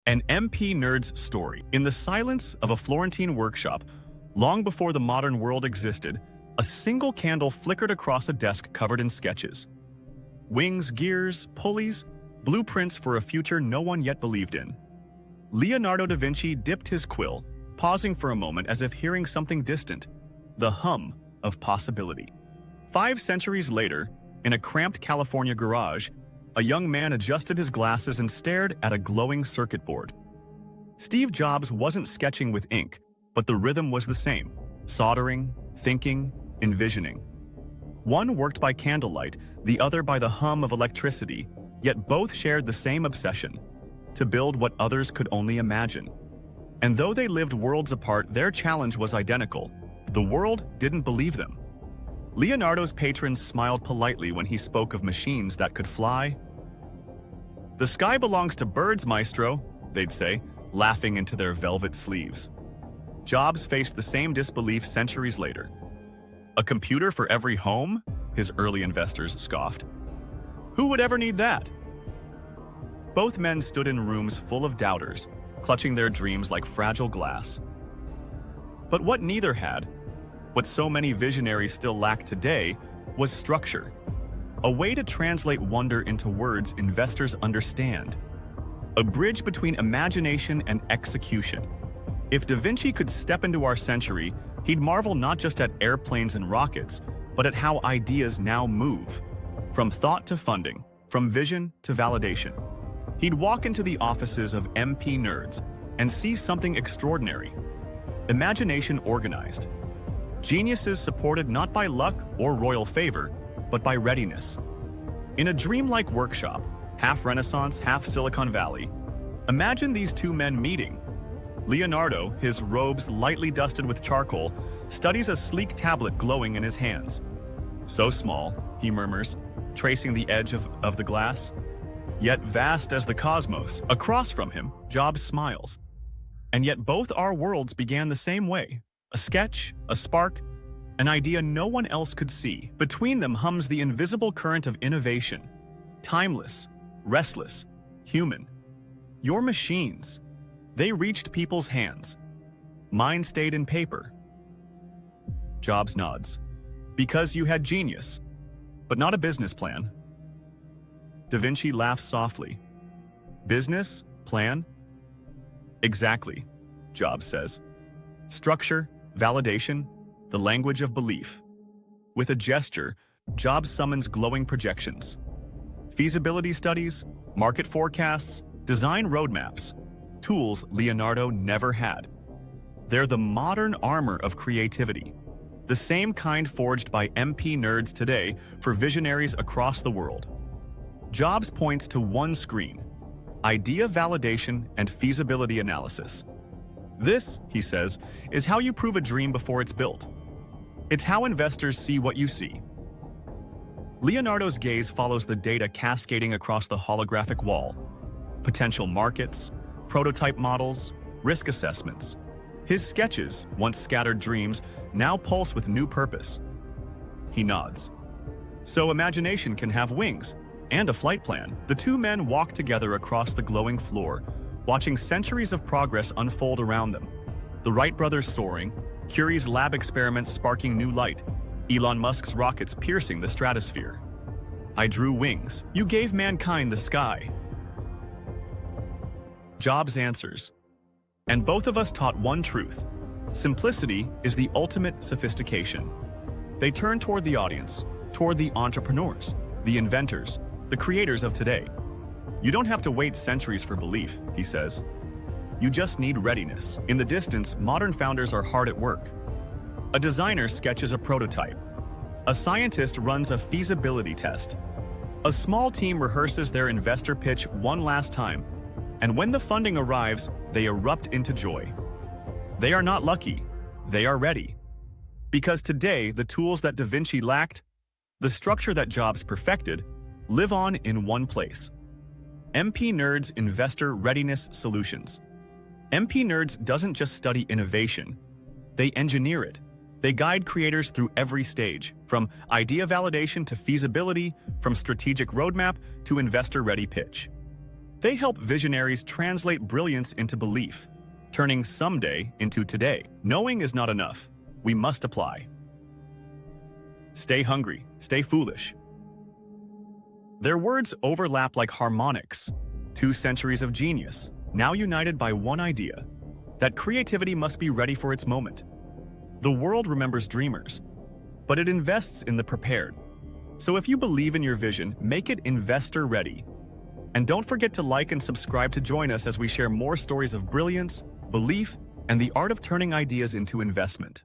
An MP nerd's story. In the silence of a Florentine workshop, long before the modern world existed, a single candle flickered across a desk covered in sketches. Wings, gears, pulleys, blueprints for a future no one yet believed in. Leonardo da Vinci dipped his quill, pausing for a moment as if hearing something distant, the hum of possibility. 5 centuries later, in a cramped California garage, a young man adjusted his glasses and stared at a glowing circuit board. Steve Jobs wasn't sketching with ink, but the rhythm was the same: soldering, thinking, envisioning. One worked by candlelight, the other by the hum of electricity, yet both shared the same obsession: to build what others could only imagine. And though they lived worlds apart, their challenge was identical. The world didn't believe them. Leonardo's patrons smiled politely when he spoke of machines that could fly. "The sky belongs to birds, maestro," they'd say, laughing into their velvet sleeves. Jobs faced the same disbelief centuries later. "A computer for every home?" his early investors scoffed. "Who would ever need that?" Both men stood in rooms full of doubters, clutching their dreams like fragile glass. But what neither had, what so many visionaries still lack today, was structure. A way to translate wonder into words investors understand. A bridge between imagination and execution. If Da Vinci could step into our century, he'd marvel not just at airplanes and rockets, but at how ideas now move. From thought to funding, from vision to validation. He'd walk into the offices of MP nerds and see something extraordinary. Imagination organized. Geniuses supported not by luck or royal favor, but by readiness. In a dreamlike workshop, half Renaissance, half Silicon Valley, imagine these two men meeting. Leonardo, his robes lightly dusted with charcoal, studies a sleek tablet glowing in his hands. "So small," he murmurs, tracing the edge of the glass. "Yet vast as the cosmos." Across from him, Jobs smiles. And yet both our worlds began the same way. A sketch, a spark, an idea no one else could see. Between them hums the invisible current of innovation. Timeless, restless, human. Your machines, they reached people's hands. Mine stayed in paper. Jobs nods. "Because you had genius, but not a business plan." Da Vinci laughs softly. "Business? Plan?" "Exactly," Jobs says. "Structure, validation, the language of belief." With a gesture, Jobs summons glowing projections. Feasibility studies, market forecasts, design roadmaps, tools Leonardo never had. They're the modern armor of creativity, the same kind forged by MP nerds today for visionaries across the world. Jobs points to one screen: idea validation and feasibility analysis. "This," he says, "is how you prove a dream before it's built. It's how investors see what you see." Leonardo's gaze follows the data cascading across the holographic wall. Potential markets, prototype models, risk assessments. His sketches, once scattered dreams, now pulse with new purpose. He nods. "So imagination can have wings and a flight plan." The two men walk together across the glowing floor, watching centuries of progress unfold around them. The Wright brothers soaring, Curie's lab experiments sparking new light, Elon Musk's rockets piercing the stratosphere. "I drew wings. You gave mankind the sky." Jobs answers. "And both of us taught one truth: simplicity is the ultimate sophistication." They turn toward the audience, toward the entrepreneurs, the inventors, the creators of today. "You don't have to wait centuries for belief," he says. "You just need readiness." In the distance, modern founders are hard at work. A designer sketches a prototype. A scientist runs a feasibility test. A small team rehearses their investor pitch one last time, and when the funding arrives, they erupt into joy. They are not lucky, they are ready. Because today, the tools that Da Vinci lacked, the structure that Jobs perfected, live on in one place. MP Nerds Investor Readiness Solutions. MP Nerds doesn't just study innovation, they engineer it. They guide creators through every stage, from idea validation to feasibility, from strategic roadmap to investor-ready pitch. They help visionaries translate brilliance into belief, turning someday into today. Knowing is not enough. We must apply. Stay hungry, stay foolish. Their words overlap like harmonics. 2 centuries of genius, now united by one idea, that creativity must be ready for its moment. The world remembers dreamers, but it invests in the prepared. So if you believe in your vision, make it investor ready. And don't forget to like and subscribe to join us as we share more stories of brilliance, belief, and the art of turning ideas into investment.